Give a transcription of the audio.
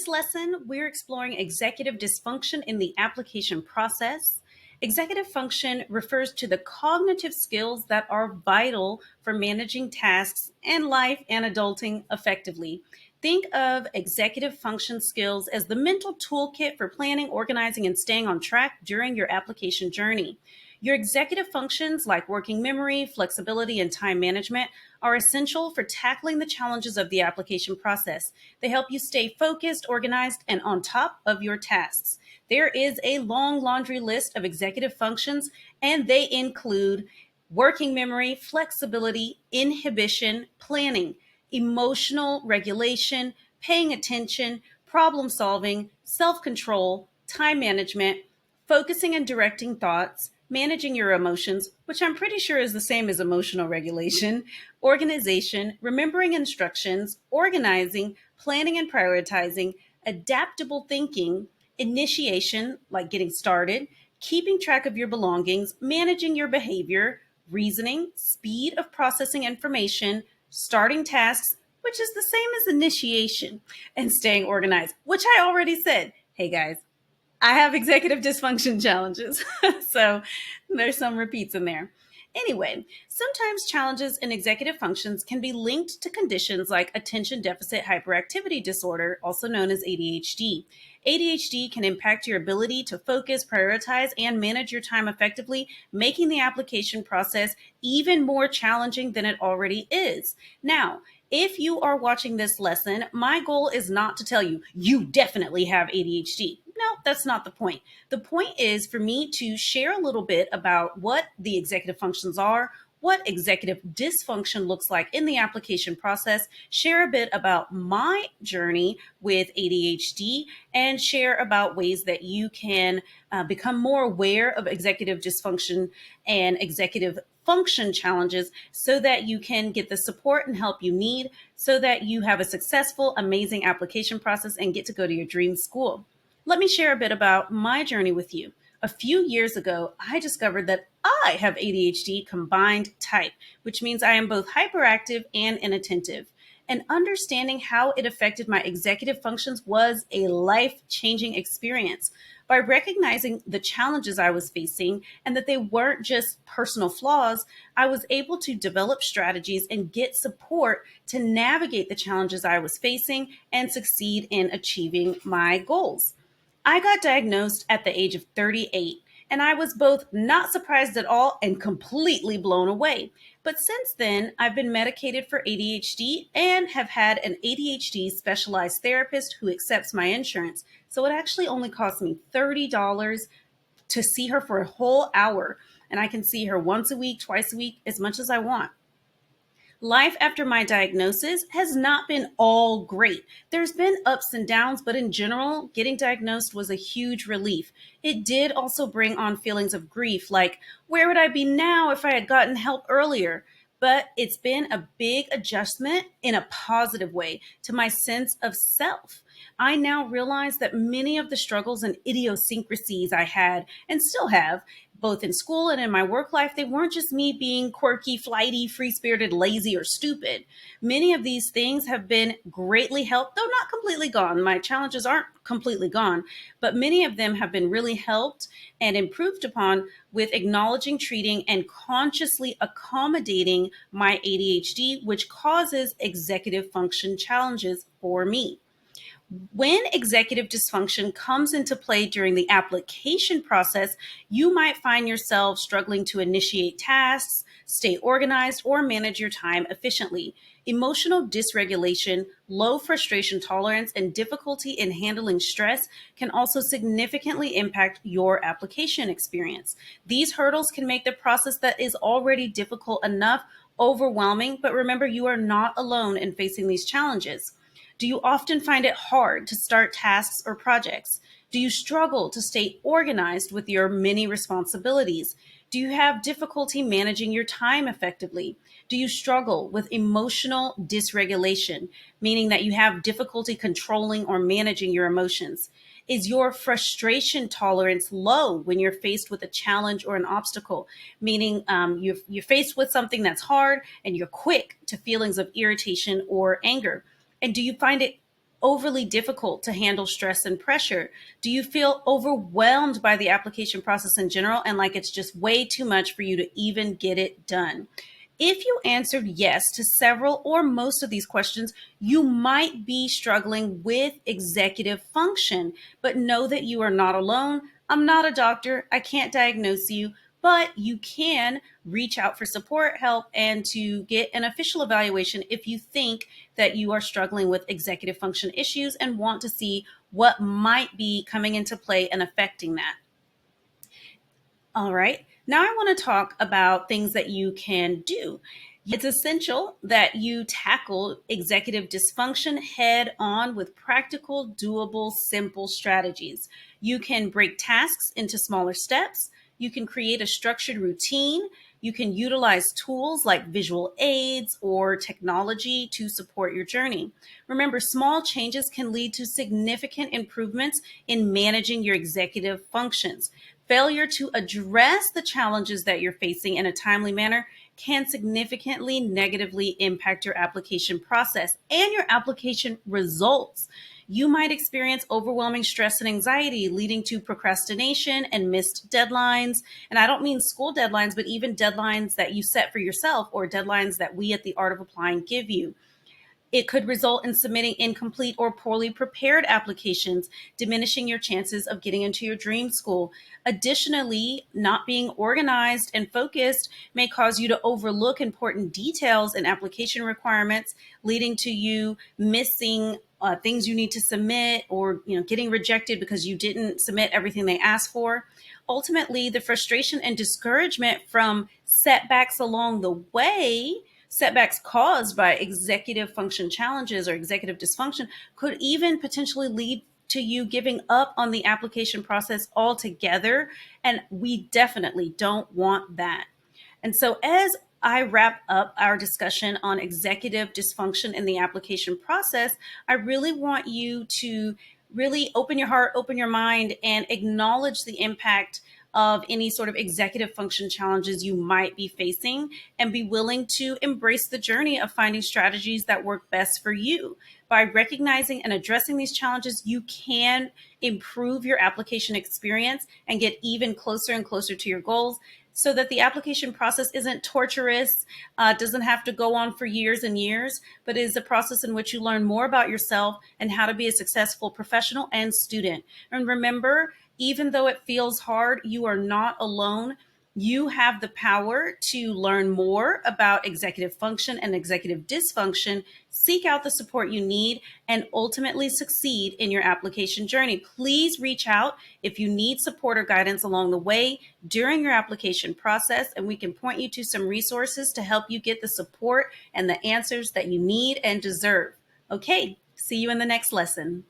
this lesson, we're exploring executive dysfunction in the application process. Executive function refers to the cognitive skills that are vital for managing tasks and life and adulting effectively. Think of executive function skills as the mental toolkit for planning, organizing, and staying on track during your application journey. Your executive functions like working memory, flexibility, and time management are essential for tackling the challenges of the application process. They help you stay focused, organized, and on top of your tasks. There is a long laundry list of executive functions, and they include working memory, flexibility, inhibition, planning, emotional regulation, paying attention, problem solving, self control, time management, focusing and directing thoughts, managing your emotions, which I'm pretty sure is the same as emotional regulation, organization, remembering instructions, organizing, planning and prioritizing, adaptable thinking, initiation, like getting started, keeping track of your belongings, managing your behavior, reasoning, speed of processing information, starting tasks, which is the same as initiation, and staying organized, which I already said. Hey guys, I have executive dysfunction challenges. So there's some repeats in there. Anyway, sometimes challenges in executive functions can be linked to conditions like attention deficit hyperactivity disorder, also known as ADHD. ADHD can impact your ability to focus, prioritize, and manage your time effectively, making the application process even more challenging than it already is. Now, if you are watching this lesson, my goal is not to tell you, you definitely have ADHD. No, that's not the point. The point is for me to share a little bit about what the executive functions are, what executive dysfunction looks like in the application process, share a bit about my journey with ADHD, and share about ways that you can become more aware of executive dysfunction and executive function challenges so that you can get the support and help you need so that you have a successful, amazing application process and get to go to your dream school. Let me share a bit about my journey with you. A few years ago, I discovered that I have ADHD combined type, which means I am both hyperactive and inattentive. And understanding how it affected my executive functions was a life-changing experience. By recognizing the challenges I was facing and that they weren't just personal flaws, I was able to develop strategies and get support to navigate the challenges I was facing and succeed in achieving my goals. I got diagnosed at the age of 38, and I was both not surprised at all and completely blown away. But since then, I've been medicated for ADHD and have had an ADHD specialized therapist who accepts my insurance. So it actually only costs me $30 to see her for a whole hour, and I can see her once a week, twice a week, as much as I want. Life after my diagnosis has not been all great. There's been ups and downs, but in general, getting diagnosed was a huge relief. It did also bring on feelings of grief, like, where would I be now if I had gotten help earlier? But it's been a big adjustment in a positive way to my sense of self. I now realize that many of the struggles and idiosyncrasies I had and still have both in school and in my work life, they weren't just me being quirky, flighty, free-spirited, lazy, or stupid. Many of these things have been greatly helped, though not completely gone. My challenges aren't completely gone, but many of them have been really helped and improved upon with acknowledging, treating, and consciously accommodating my ADHD, which causes executive function challenges for me. When executive dysfunction comes into play during the application process, you might find yourself struggling to initiate tasks, stay organized, or manage your time efficiently. Emotional dysregulation, low frustration tolerance, and difficulty in handling stress can also significantly impact your application experience. These hurdles can make the process that is already difficult enough overwhelming, but remember, you are not alone in facing these challenges. Do you often find it hard to start tasks or projects? Do you struggle to stay organized with your many responsibilities? Do you have difficulty managing your time effectively? Do you struggle with emotional dysregulation, meaning that you have difficulty controlling or managing your emotions? Is your frustration tolerance low when you're faced with a challenge or an obstacle, meaning you're faced with something that's hard and you're quick to feelings of irritation or anger? And do you find it overly difficult to handle stress and pressure? Do you feel overwhelmed by the application process in general and like it's just way too much for you to even get it done? If you answered yes to several or most of these questions, you might be struggling with executive function, but know that you are not alone. I'm not a doctor. I can't diagnose you, but you can reach out for support, help, and to get an official evaluation if you think that you are struggling with executive function issues and want to see what might be coming into play and affecting that. All right. Now I want to talk about things that you can do. It's essential that you tackle executive dysfunction head on with practical, doable, simple strategies. You can break tasks into smaller steps. You can create a structured routine. You can utilize tools like visual aids or technology to support your journey. Remember, small changes can lead to significant improvements in managing your executive functions. Failure to address the challenges that you're facing in a timely manner can significantly negatively impact your application process and your application results. You might experience overwhelming stress and anxiety, leading to procrastination and missed deadlines. And I don't mean school deadlines, but even deadlines that you set for yourself or deadlines that we at the Art of Applying give you. It could result in submitting incomplete or poorly prepared applications, diminishing your chances of getting into your dream school. Additionally, not being organized and focused may cause you to overlook important details in application requirements, leading to you missing things you need to submit, or getting rejected because you didn't submit everything they asked for. Ultimately, the frustration and discouragement from setbacks along the way, setbacks caused by executive function challenges or executive dysfunction, could even potentially lead to you giving up on the application process altogether. And we definitely don't want that. And so, as I wrap up our discussion on executive dysfunction in the application process, I really want you to really open your heart, open your mind, and acknowledge the impact of any sort of executive function challenges you might be facing, and be willing to embrace the journey of finding strategies that work best for you. By recognizing and addressing these challenges, you can improve your application experience and get even closer and closer to your goals, so that the application process isn't torturous, doesn't have to go on for years and years, but is a process in which you learn more about yourself and how to be a successful professional and student. And remember, even though it feels hard, you are not alone. You have the power to learn more about executive function and executive dysfunction, seek out the support you need, and ultimately succeed in your application journey. Please reach out if you need support or guidance along the way during your application process, and we can point you to some resources to help you get the support and the answers that you need and deserve. Okay, see you in the next lesson.